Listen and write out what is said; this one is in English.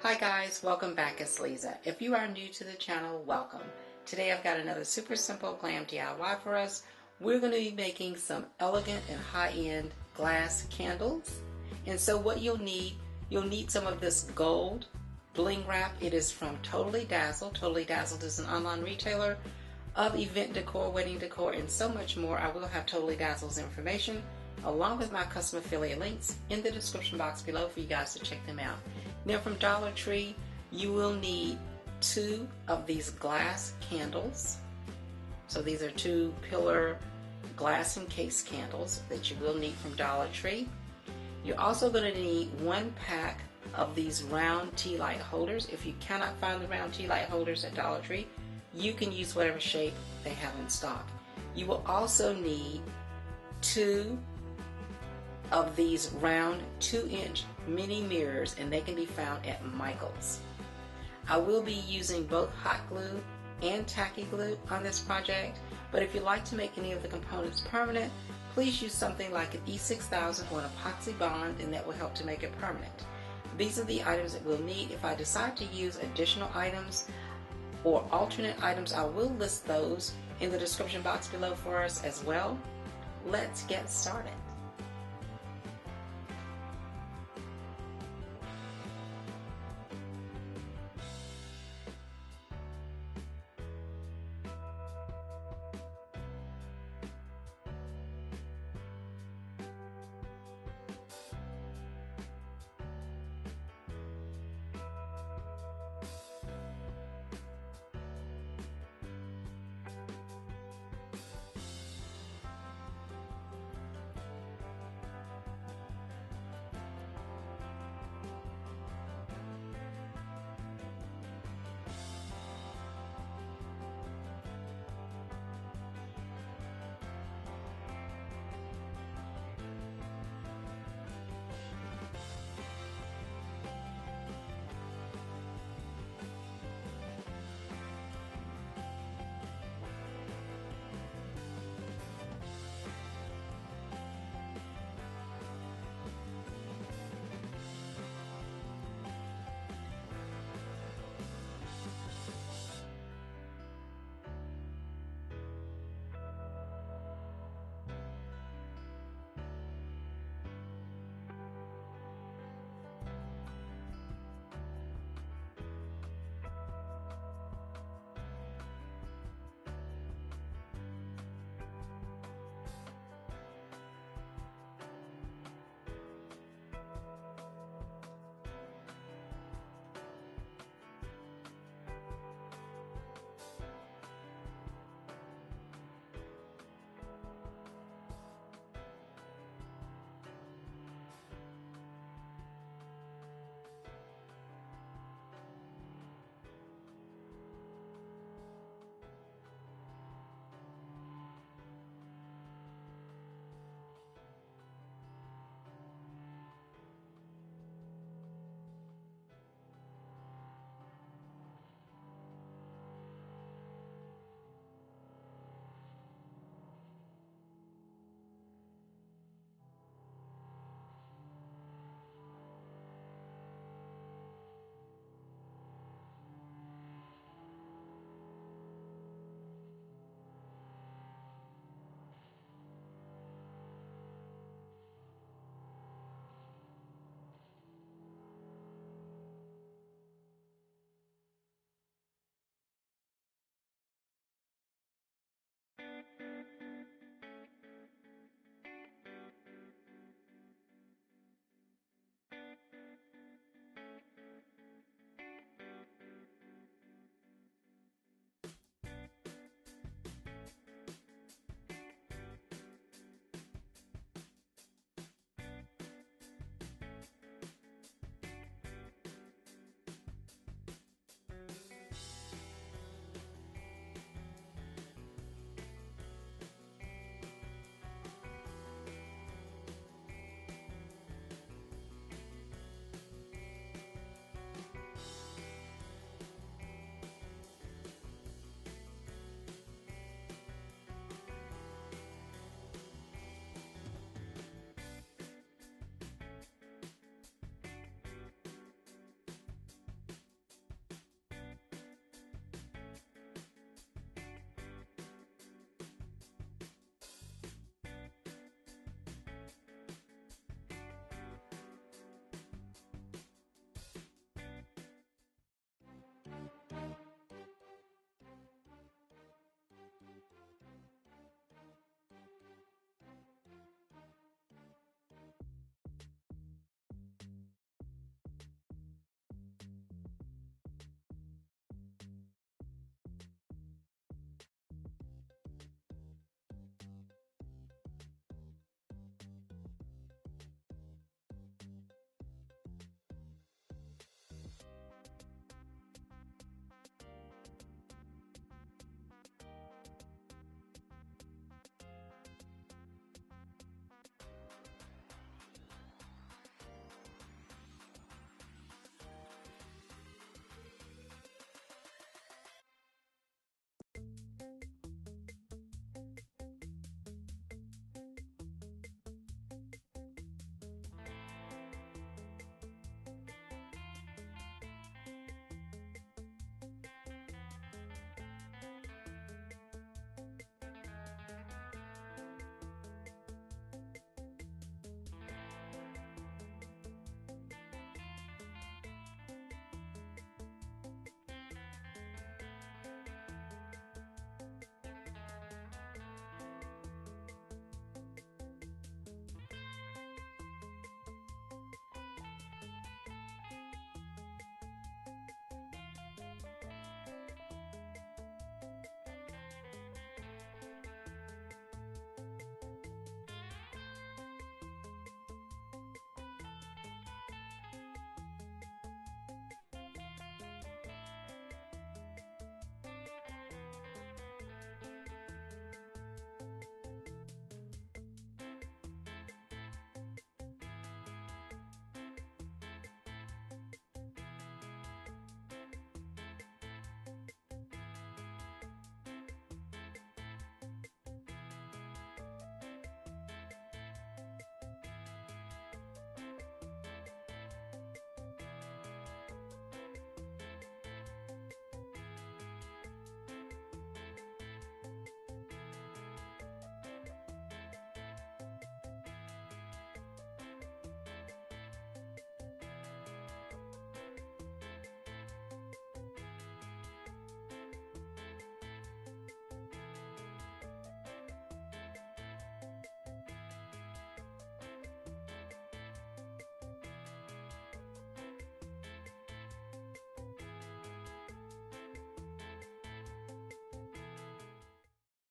Hi guys, welcome back. It's Lisa. If you are new to the channel, welcome. Today I've got another super simple glam DIY for us. We're going to be making some elegant and high-end glass candles. And so what you'll need some of this gold bling wrap. It is from Totally Dazzled. Totally Dazzled is an online retailer of event decor, wedding decor, and so much more. I will have Totally Dazzled's information along with my custom affiliate links in the description box below for you guys to check them out. Now from Dollar Tree, you will need 2 of these glass candles. So these are 2 pillar glass encased candles that you will need from Dollar Tree. You're also going to need 1 pack of these round tea light holders. If you cannot find the round tea light holders at Dollar Tree, you can use whatever shape they have in stock. You will also need 2 of these round 2-inch mini mirrors, and they can be found at Michael's. I will be using both hot glue and tacky glue on this project, but if you'd like to make any of the components permanent, please use something like an E6000 or an epoxy bond, and that will help to make it permanent. These are the items that we'll need. If I decide to use additional items or alternate items, I will list those in the description box below for us as well. Let's get started.